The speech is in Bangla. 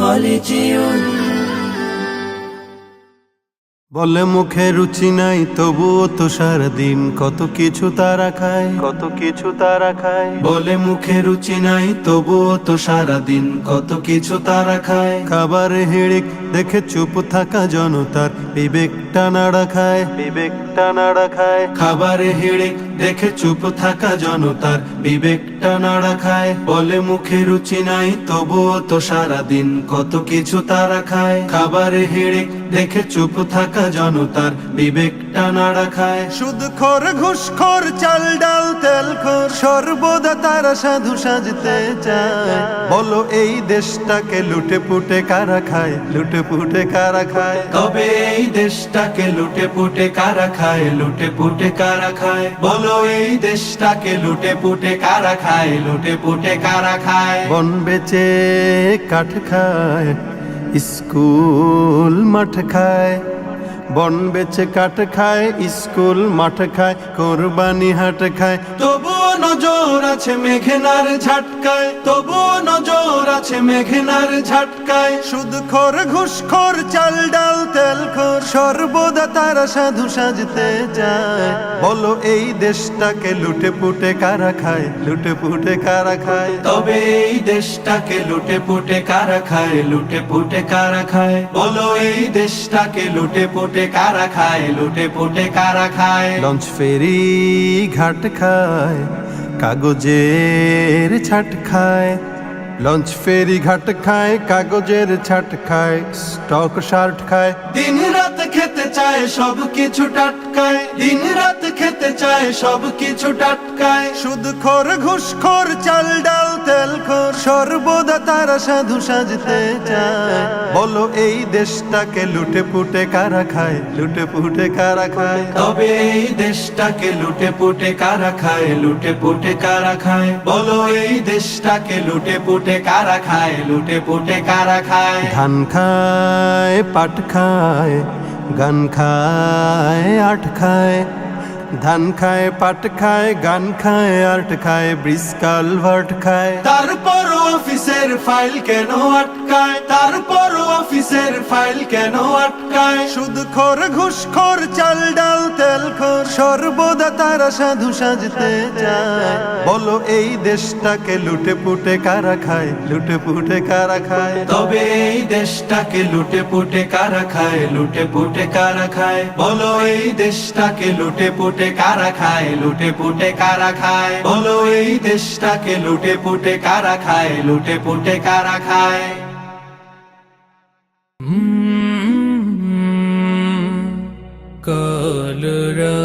কলেজিয়ন। বলে মুখে রুচি নাই তবুও তো সারাদিন কত কিছু তারা খায়, কত কিছু তারা খায়। বলে মুখে রুচি নাই তবুও তো সারাদিন কত কিছু তারা খায়। খাবারে হিড়িক দেখে চুপ থাকা জনতার বিবেকটা নাড়া খায়, বিবেকটা নাড়া খায়। খাবারে হিড়িক দেখে চুপ থাকা জনতার বিবেকটা নাড়া খায়। বলে মুখে রুচি নাই তবুও তো সারাদিন কত কিছু তারা খায়। খাবারে হিড়িক দেখে চুপ থাকা জনতার বিবেকটা নাড়া খায়। সুদখোর ঘুষখোর চাল ডাল তেল খোর সর্বদা তারা সাধু সাজতে চায়। বলো এই দেশটাকে লুটে পুটে কারা খায়, লুটে পুটে কারা খায়। তবে এই দেশটাকে লুটে পুটে কারা খায়, লুটে পুটে কারা খায়। বলো এই দেশটাকে লুটে পুটে কারা খায়, লুটে পুটে কারা খায়। বন বেচে কাঠ খায়, স্কুল মাঠ খায়। বন বেচে কাঠ খায়, স্কুল মাঠ খায়, কোরবানি হাট খায়। তবুও নজর আছে মেঘনার ঝাটকায়, তবুও নজর আছে মেঘনার ঝাটকায়। সুদখোর ঘুষখোর চাল ডাল তেল খোর সর্বদা তারা সাধু সাজতে চায়। বলো এই দেশটাকে লুটে পুটে কারা খায়, লুটে পুটে কারা খায়। তবে এই দেশটাকে লুটে পুটে কারা খায়, লুটে পুটে কারা খায়। বলো এই দেশটাকে লুটে পুটে কারা খায়, লুটে পুটে কারা খায়। লঞ্চ ফেরি ঘাট খায়, কাগজের ছাট খায়। লঞ্চ ফেরি ঘাট খায়, কাগজের ছাট খায়, স্টক শার্ট খায়। দিন রাত খেতে চায় সব কিছু টাটকায়, দিন রাত খেতে চায় সব কিছু টাটকায়। সুদখোর ঘুষখোর চাল ডাল তেল খোর সর্বদা তারা সাধু সাজতে চায়। বলো এই দেশটাকে লুটে পুটে কারা খায়, লুটে পুটে কারা খায়। তবে এই দেশটাকে লুটে পুটে কারা খায়, লুটে পুটে কারা খায়। বলো এই দেশটাকে লুটে পুটে কারা খায়, লুটে পুটে কারা খায়। ধান খায়, পাট খায়, গান খায়, আট খায়। ধান খায়, পাট খায়, গান খায়, আর্ট খায়, ব্রিজ কালভার্ট খায়। তারপর অফিসের ফাইল কেন আটকায়, তারপর অফিসের ফাইল কেন আটকায়। সুদখোর ঘুষখোর চাল ডাল তেল খোর সর্বদা তারা সাধু সাজতে চায়। বলো এই দেশটাকে লুটে পুটে কারা খায়, লুটে পুটে কারা খায়। তবে এই দেশটাকে লুটে পুটে কারা খায়, লুটে পুটে কারা খায়। বলো এই দেশটাকে লুটে পুটে কারা খায়, লুটে পুটে কারা খায়। বলো এই দেশটাকে লুটে পুটে কারা খায়, লুটে পুটে কারা খায়। কলরা